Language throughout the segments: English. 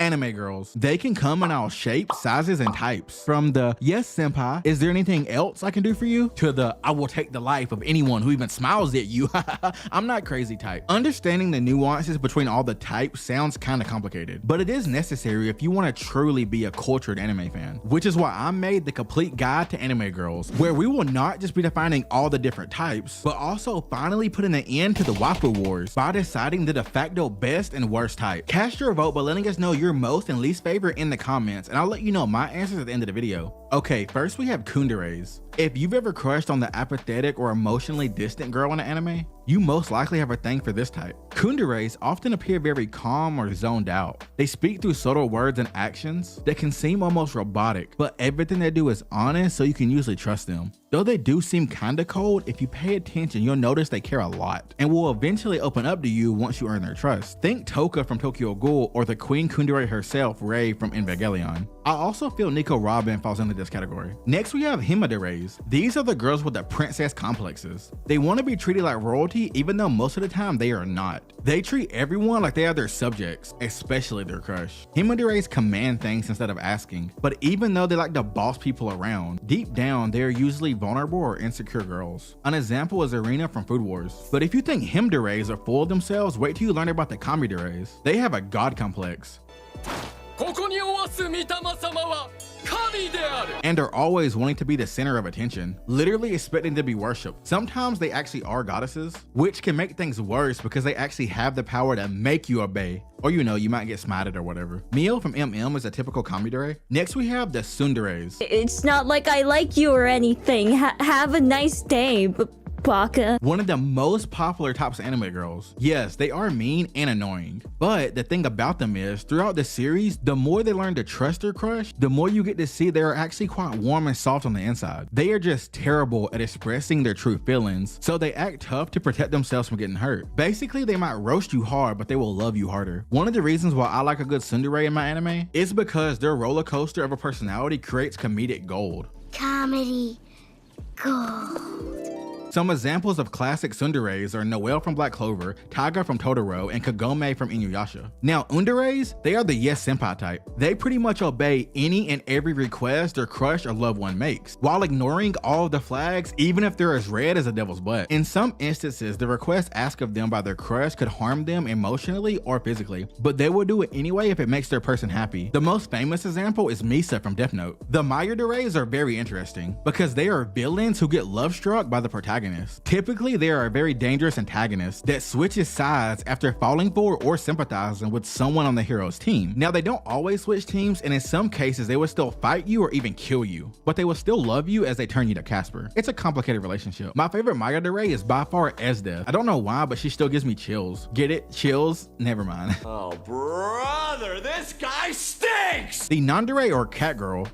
Anime girls. They can come in all shapes, sizes, and types. From the, yes senpai, is there anything else I can do for you? To the, I will take the life of anyone who even smiles at you. I'm not crazy type. Understanding the nuances between all the types sounds kind of complicated, but it is necessary if you want to truly be a cultured anime fan, which is why I made the complete guide to anime girls, where we will not just be defining all the different types, but also finally putting an end to the waifu wars by deciding the de facto best and worst type. Cast your vote by letting us know your most and least favorite in the comments, and I'll let you know my answers at the end of the video. Okay, first we have Tsunderes. If you've ever crushed on the apathetic or emotionally distant girl in an anime, you most likely have a thing for this type. Tsunderes often appear very calm or zoned out. They speak through subtle words and actions that can seem almost robotic, but everything they do is honest, so you can usually trust them. Though they do seem kinda cold, if you pay attention, you'll notice they care a lot and will eventually open up to you once you earn their trust. Think Toka from Tokyo Ghoul or the Queen Tsundere herself, Rei from Evangelion. I also feel Nico Robin falls into this category. Next we have Himaderes. These are the girls with the princess complexes. They want to be treated like royalty even though most of the time they are not. They treat everyone like they are their subjects, especially their crush. Himaderes command things instead of asking, but even though they like to boss people around, deep down they are usually vulnerable or insecure girls. An example is Arena from Food Wars. But if you think Himaderes are full of themselves, wait till you learn about the Kamideres. They have a god complex and are always wanting to be the center of attention, literally expecting to be worshipped. Sometimes they actually are goddesses, which can make things worse because they actually have the power to make you obey, or you might get smited or whatever. Mio from MM is a typical Kamidere. Next we have the Tsunderes. It's not like I like you or anything. Have a nice day, Baka. One of the most popular types of anime girls. Yes, they are mean and annoying, but the thing about them is, throughout the series, the more they learn to trust their crush, the more you get to see they are actually quite warm and soft on the inside. They are just terrible at expressing their true feelings, so they act tough to protect themselves from getting hurt. Basically, they might roast you hard, but they will love you harder. One of the reasons why I like a good tsundere in my anime is because their roller coaster of a personality creates comedic gold. Comedy gold. Some examples of classic tsunderes are Noelle from Black Clover, Taiga from Totoro, and Kagome from Inuyasha. Now, underes, they are the yes senpai type. They pretty much obey any and every request their crush or loved one makes, while ignoring all of the flags, even if they're as red as a devil's butt. In some instances, the request asked of them by their crush could harm them emotionally or physically, but they will do it anyway if it makes their person happy. The most famous example is Misa from Death Note. The Mayurderes are very interesting because they are villains who get love struck by the protagonist. Typically, they are a very dangerous antagonist that switches sides after falling for or sympathizing with someone on the hero's team. Now, they don't always switch teams, and in some cases, they will still fight you or even kill you, but they will still love you as they turn you to Casper. It's a complicated relationship. My favorite Mayurdere is by far Esdeath. I don't know why, but she still gives me chills. Get it? Chills? Never mind. Oh, brother, this guy stinks! The Yandere or cat girl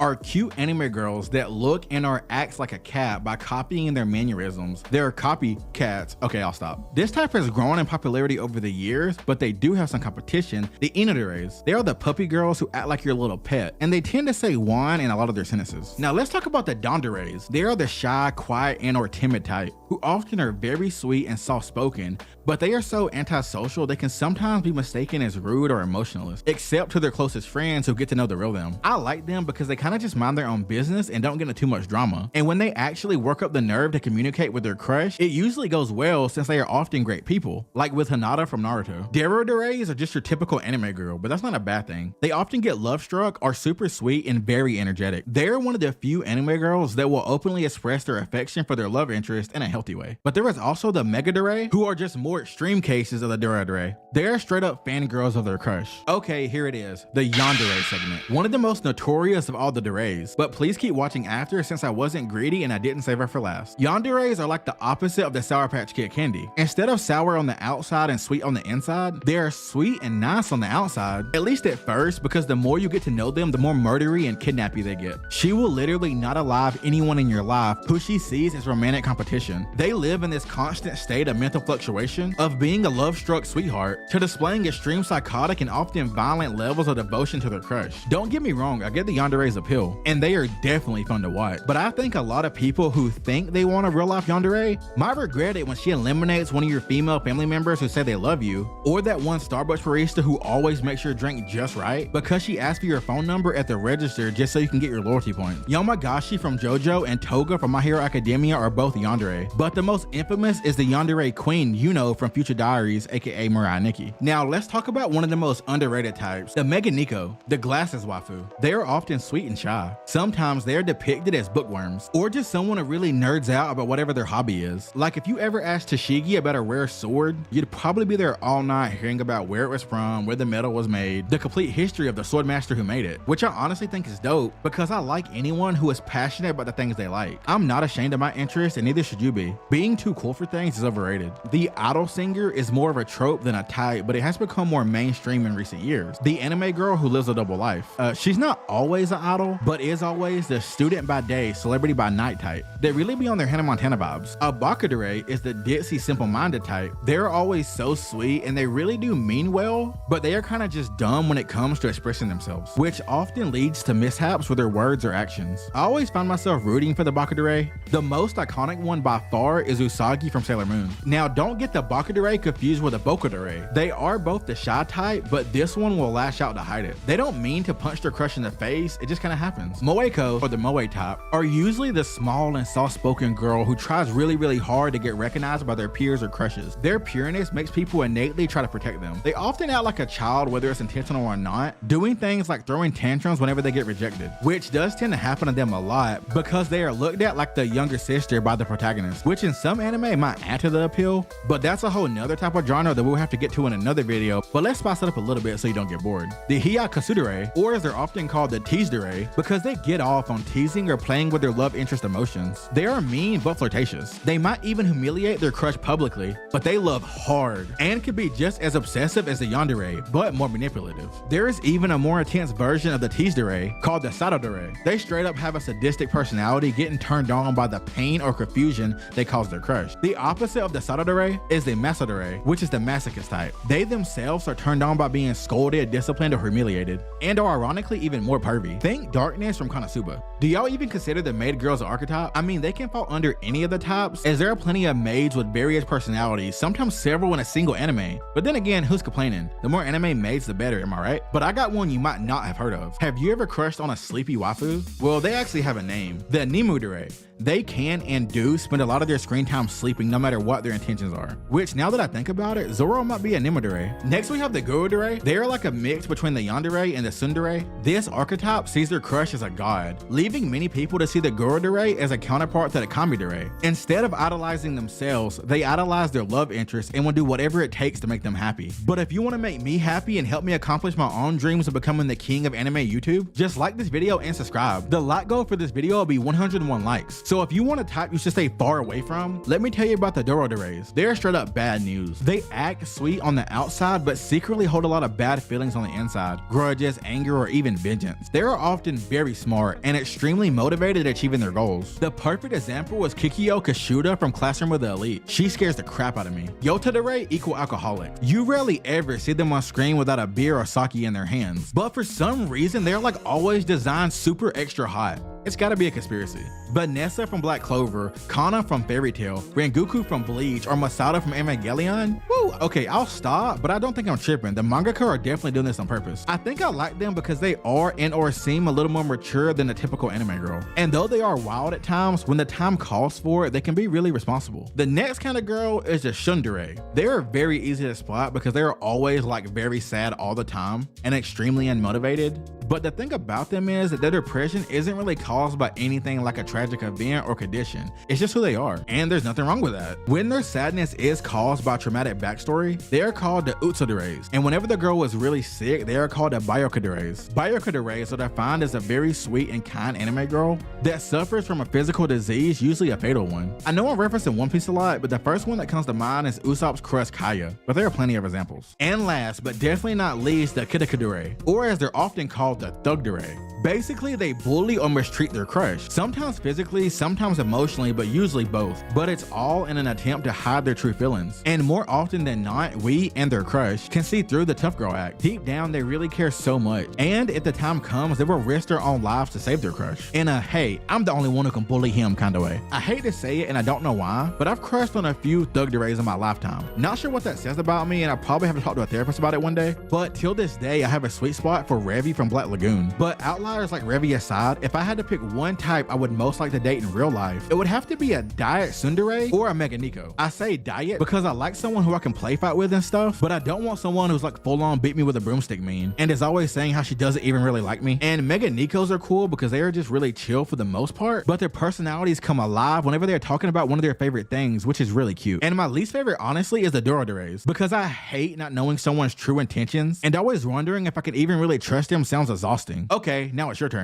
are cute anime girls that look and or act like a cat by copying their mannerisms. They're copycats. Okay, I'll stop. This type has grown in popularity over the years, but they do have some competition. The Inaderes. They are the puppy girls who act like your little pet, and they tend to say one in a lot of their sentences. Now let's talk about the Danderes. They are the shy, quiet, and or timid type, who often are very sweet and soft-spoken, but they are so antisocial they can sometimes be mistaken as rude or emotionless, except to their closest friends who get to know the real them. I like them because they kind of just mind their own business and don't get into too much drama. And when they actually work up the nerve to communicate with their crush, it usually goes well since they are often great people, like with Hinata from Naruto. Deres are just your typical anime girl, but that's not a bad thing. They often get love struck, are super sweet, and very energetic. They're one of the few anime girls that will openly express their affection for their love interest in a healthy way. But there is also the Megadere, who are just more extreme cases of the Dere. They're straight up fangirls of their crush. Okay, here it is, the Yandere segment. One of the most notorious of all the Deres, but please keep watching after since I wasn't greedy and I didn't save her for last. Yanderes are like the opposite of the Sour Patch Kid candy. Instead of sour on the outside and sweet on the inside, they are sweet and nice on the outside, at least at first, because the more you get to know them, the more murdery and kidnappy they get. She will literally not allow anyone in your life who she sees as romantic competition. They live in this constant state of mental fluctuation of being a love-struck sweetheart to displaying extreme psychotic and often violent levels of devotion to their crush. Don't get me wrong, I get the yandere's appeal, and they are definitely fun to watch. But I think a lot of people who think they want a real life yandere might regret it when she eliminates one of your female family members who say they love you, or that one Starbucks barista who always makes your drink just right because she asked for your phone number at the register just so you can get your loyalty points. Yamagashi from JoJo and Toga from My Hero Academia are both yandere, but the most infamous is the yandere queen Yuno from Future Diaries, aka Mirai Nikki. Now let's talk about one of the most underrated types, the Mega Nico, the glasses waifu. They are often sweet and shy. Sometimes they are depicted as bookworms, or just someone who really nerds out about whatever their hobby is. Like if you ever asked Tashigi about a rare sword, you'd probably be there all night hearing about where it was from, where the metal was made, the complete history of the sword master who made it, which I honestly think is dope because I like anyone who is passionate about the things they like. I'm not ashamed of my interest, and neither should you be. Being too cool for things is overrated. The idol singer is more of a trope than a type, but it has become more mainstream in recent years. The anime girl who lives a double life. She's not always an idol, but is always the student by day, celebrity by night type. They really be on their Hannah Montana vibes. A Bakadere is the ditzy, simple-minded type. They're always so sweet, and they really do mean well, but they are kind of just dumb when it comes to expressing themselves, which often leads to mishaps with their words or actions. I always find myself rooting for the Bakadere. The most iconic one by far is Usagi from Sailor Moon. Now, don't get the Bakadere confused with the Bokadere. They are both the shy type, but this one will lash out to hide it. They don't mean to punch their crush in the face, it just kind of happens. Moeko, or the Moe type, are usually the small and soft-spoken girl who tries really hard to get recognized by their peers or crushes. Their pureness makes people innately try to protect them. They often act like a child, whether it's intentional or not, doing things like throwing tantrums whenever they get rejected, which does tend to happen to them a lot because they are looked at like the younger sister by the protagonist, which in some anime might add to the appeal, but that's a whole nother type of genre that we'll have to get to in another video. But let's spice it up a little bit so you don't get bored. The Hiya Kasudere, or as they're often called, the Teasere, because they get off on teasing or playing with their love interest emotions. They are mean but flirtatious. They might even humiliate their crush publicly, but they love hard and can be just as obsessive as the Yandere, but more manipulative. There is even a more intense version of the Teasere called the Sadodere. They straight up have a sadistic personality, getting turned on by the pain or confusion they cause their crush. The opposite of the Sadodere is the Masadere, which is the masochist type. They themselves are turned on by being scolded, disciplined, or humiliated, and are ironically even more pervy. Think Darkness from Konosuba. Do y'all even consider the maid girls an archetype? I mean, they can fall under any of the types, as there are plenty of maids with various personalities, sometimes several in a single anime. But then again, who's complaining? The more anime maids, the better, am I right? But I got one you might not have heard of. Have you ever crushed on a sleepy waifu? Well, they actually have a name, the Nimudere. They can and do spend a lot of their screen time sleeping no matter what their intentions are. Which, now that I think about it, Zoro might be a Nimudere. Next we have the Gurudere. They are like a mix between the Yandere and the Tsundere. This archetype sees their crush as a god, leaving many people to see the Gurudere as a counterpart to the Kamidere. Instead of idolizing themselves, they idolize their love interest and will do whatever it takes to make them happy. But if you want to make me happy and help me accomplish my own dreams of becoming the king of anime YouTube, just like this video and subscribe. The like goal for this video will be 101 likes. So if you want a type you should stay far away from, let me tell you about the Doroderes. They're straight up bad news. They act sweet on the outside, but secretly hold a lot of bad feelings on the inside, grudges, anger, or even vengeance. They are often very smart and extremely motivated at achieving their goals. The perfect example was Kikyo Kashuda from Classroom of the Elite. She scares the crap out of me. Yotadere equal alcoholic. You rarely ever see them on screen without a beer or sake in their hands, but for some reason they're like always designed super extra hot. It's gotta be a conspiracy. Vanessa from Black Clover, Kana from Fairy Tail, Rengoku from Bleach, or Masada from Evangelion? Woo! Okay, I'll stop, but I don't think I'm tripping. The mangaka are definitely doing this on purpose. I think I like them because they are and or seem a little more mature than the typical anime girl. And though they are wild at times, when the time calls for it, they can be really responsible. The next kind of girl is the Tsundere. They are very easy to spot because they are always like very sad all the time and extremely unmotivated. But the thing about them is that their depression isn't really caused by anything like a tragic event or condition. It's just who they are, and there's nothing wrong with that. When their sadness is caused by a traumatic backstory, they are called the Utsuderes. And whenever the girl was really sick, they are called the Byokaderes. Byokaderes are defined as a very sweet and kind anime girl that suffers from a physical disease, usually a fatal one. I know I'm referencing One Piece a lot, but the first one that comes to mind is Usopp's crush Kaya, but there are plenty of examples. And last, but definitely not least, the Kitakadere, or as they're often called, the Thugdere. Basically, they bully or mistreat treat their crush. Sometimes physically, sometimes emotionally, but usually both. But it's all in an attempt to hide their true feelings. And more often than not, we and their crush can see through the tough girl act. Deep down, they really care so much. And if the time comes, they will risk their own lives to save their crush. In a, hey, I'm the only one who can bully him kind of way. I hate to say it and I don't know why, but I've crushed on a few Deres in my lifetime. Not sure what that says about me, and I probably have to talk to a therapist about it one day. But till this day, I have a sweet spot for Revi from Black Lagoon. But outliers like Revi aside, if I had to pick one type I would most like to date in real life, it would have to be a diet Tsundere or a Mega Nico. I say diet because I like someone who I can play fight with and stuff, but I don't want someone who's like full on beat me with a broomstick mean and is always saying how she doesn't even really like me. And Mega Nikos are cool because they are just really chill for the most part, but their personalities come alive whenever they're talking about one of their favorite things, which is really cute. And my least favorite, honestly, is the Deres because I hate not knowing someone's true intentions and always wondering if I can even really trust them sounds exhausting. Okay, now it's your turn.